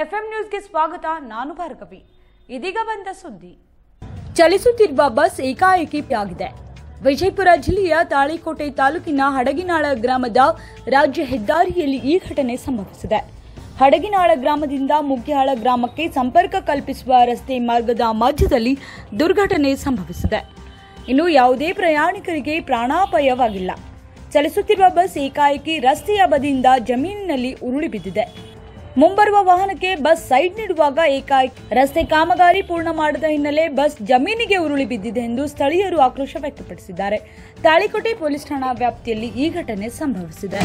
FM ನ್ಯೂಸ್ಗೆ ಸ್ವಾಗತ. ನಾನು ಭಾರ್ಗವಿ. ಇದೀಗ ಬಂದ ಸುದ್ದಿ. ಚಲಿಸುತ್ತಿರುವ ಬಸ್ ಏಕಾಏಕಿ ಆಗಿದೆ. ವಿಜಯಪುರ ಜಿಲ್ಲೆಯ ತಾಳಿಕೋಟೆ ತಾಲೂಕಿನ ಹಡಗಿನಾಳ ಗ್ರಾಮದ ರಾಜ್ಯ ಹೆದ್ದಾರಿಯಲ್ಲಿ ಈ ಘಟನೆ ಸಂಭವಿಸಿದೆ. ಹಡಗಿನಾಳ ಗ್ರಾಮದಿಂದ ಮುಗ್ಯಾಳ ಗ್ರಾಮಕ್ಕೆ ಸಂಪರ್ಕ ಕಲ್ಪಿಸುವ ರಸ್ತೆ ಮಾರ್ಗದ ಮಧ್ಯದಲ್ಲಿ ದುರ್ಘಟನೆ ಸಂಭವಿಸಿದೆ. ಇನ್ನು ಯಾವುದೇ ಪ್ರಯಾಣಿಕರಿಗೆ ಪ್ರಾಣಾಪಾಯವಾಗಿಲ್ಲ. ಚಲಿಸುತ್ತಿರುವ ಬಸ್ ಏಕಾಏಕಿ ರಸ್ತೆಯ ಬದಿಯಿಂದ ಜಮೀನಿನಲ್ಲಿ ಉರುಳಿ ಬಿದ್ದಿದೆ. ಮುಂಬರುವ ವಾಹನಕ್ಕೆ ಬಸ್ ಸೈಡ್ ನೀಡುವಾಗ ಏಕಾಏಕಿ ರಸ್ತೆ ಕಾಮಗಾರಿ ಪೂರ್ಣ ಮಾಡದ ಹಿನ್ನೆಲೆ ಬಸ್ ಜಮೀನಿಗೆ ಉರುಳಿ ಬಿದ್ದಿದೆ ಎಂದು ಸ್ಥಳೀಯರು ಆಕ್ರೋಶ ವ್ಯಕ್ತಪಡಿಸಿದ್ದಾರೆ. ತಾಳಿಕೋಟೆ ಪೊಲೀಸ್ ಠಾಣಾ ವ್ಯಾಪ್ತಿಯಲ್ಲಿ ಈ ಘಟನೆ ಸಂಭವಿಸಿದೆ.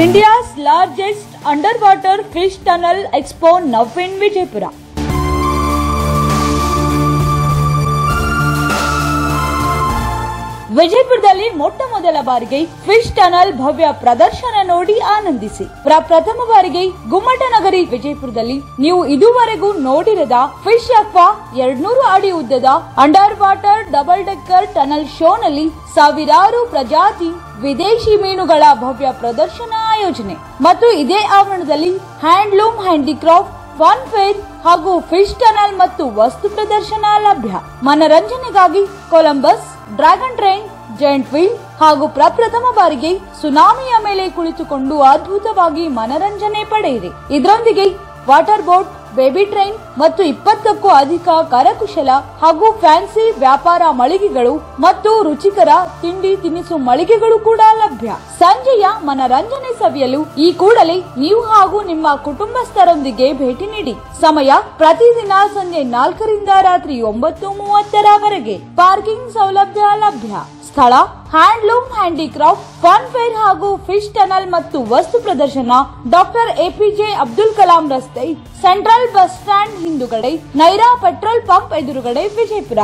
India's largest underwater fish tunnel expo now in Vijaypura. ವಿಜಯಪುರದಲ್ಲಿ ಮೊಟ್ಟ ಮೊದಲ ಬಾರಿಗೆ ಫಿಶ್ ಟನಲ್ ಭವ್ಯ ಪ್ರದರ್ಶನ ನೋಡಿ ಆನಂದಿಸಿ. ಪ್ರಥಮ ಬಾರಿಗೆ ಗುಮ್ಮಟನಗರಿ ವಿಜಯಪುರದಲ್ಲಿ ನೀವು ಇದುವರೆಗೂ ನೋಡಿರದ ಫಿಶ್ ಅಕ್ವಾ 200 ಅಡಿ ಉದ್ದದ under water double decker tunnel ಶೋನಲ್ಲಿ ಸಾವಿರಾರು ಪ್ರಜಾತಿ ವಿದೇಶಿ ಮೀನುಗಳ ಭವ್ಯ ಪ್ರದರ್ಶನ ಆಯೋಜನೆ ಮತ್ತು ಇದೇ ಆವರಣದಲ್ಲಿ ಹ್ಯಾಂಡ್ಲೂಮ್ ಹ್ಯಾಂಡಿಕ್ರಾಫ್ಟ್ ಫನ್ ಫೇರ್ ಹಾಗೂ ಫಿಶ್ ಟನಲ್ ಮತ್ತು ವಸ್ತು ಪ್ರದರ್ಶನ ಲಭ್ಯ. ಮನರಂಜನೆಗಾಗಿ Columbus, dragon train, giant wheel ಹಾಗೂ ಪ್ರಪ್ರಥಮ ಬಾರಿಗೆ ಸುನಾಮಿಯ ಮೇಲೆ ಕುಳಿತುಕೊಂಡು ಅದ್ಭುತವಾಗಿ ಮನರಂಜನೆ ಪಡೆಯಿರಿ. ಇದರೊಂದಿಗೆ ವಾಟರ್ ಬೋಟ್, ಬೇಬಿ ಟ್ರೈನ್ ಮತ್ತು 20ಕ್ಕೂ ಅಧಿಕ ಕರಕುಶಲ ಹಾಗೂ ಫ್ಯಾನ್ಸಿ ವ್ಯಾಪಾರ ಮಳಿಗೆಗಳು ಮತ್ತು ರುಚಿಕರ ತಿಂಡಿ ತಿನಿಸು ಮಳಿಗೆಗಳು ಕೂಡ ಲಭ್ಯ. ಸಂಜೆಯ ಮನರಂಜನೆ ಸವಿಯಲು ಈ ಕೂಡಲೇ ನೀವು ಹಾಗೂ ನಿಮ್ಮ ಕುಟುಂಬಸ್ಥರೊಂದಿಗೆ ಭೇಟಿ ನೀಡಿ. ಸಮಯ ಪ್ರತಿದಿನ ಸಂಜೆ 4ರಿಂದ ರಾತ್ರಿ 9:30ರವರೆಗೆ. ಪಾರ್ಕಿಂಗ್ ಸೌಲಭ್ಯ ಲಭ್ಯ. ಸ್ಥಳ ಹ್ಯಾಂಡ್ಲೂಮ್ ಹ್ಯಾಂಡಿಕ್ರಾಫ್ಟ್ ಫನ್ ಫೇರ್ ಹಾಗೂ ಫಿಶ್ ಟನಲ್ ಮತ್ತು ವಸ್ತು ಪ್ರದರ್ಶನ ಡಾಕ್ಟರ್ ಎಪಿಜೆ ಅಬ್ದುಲ್ ಕಲಾಂ ರಸ್ತೆ, ಸೆಂಟ್ರಲ್ ಬಸ್ ಸ್ಟ್ಯಾಂಡ್ ಹಿಂದುಗಡೆ, ನೈರಾ ಪೆಟ್ರೋಲ್ ಪಂಪ್ ಎದುರುಗಡೆ, ವಿಜಯಪುರ.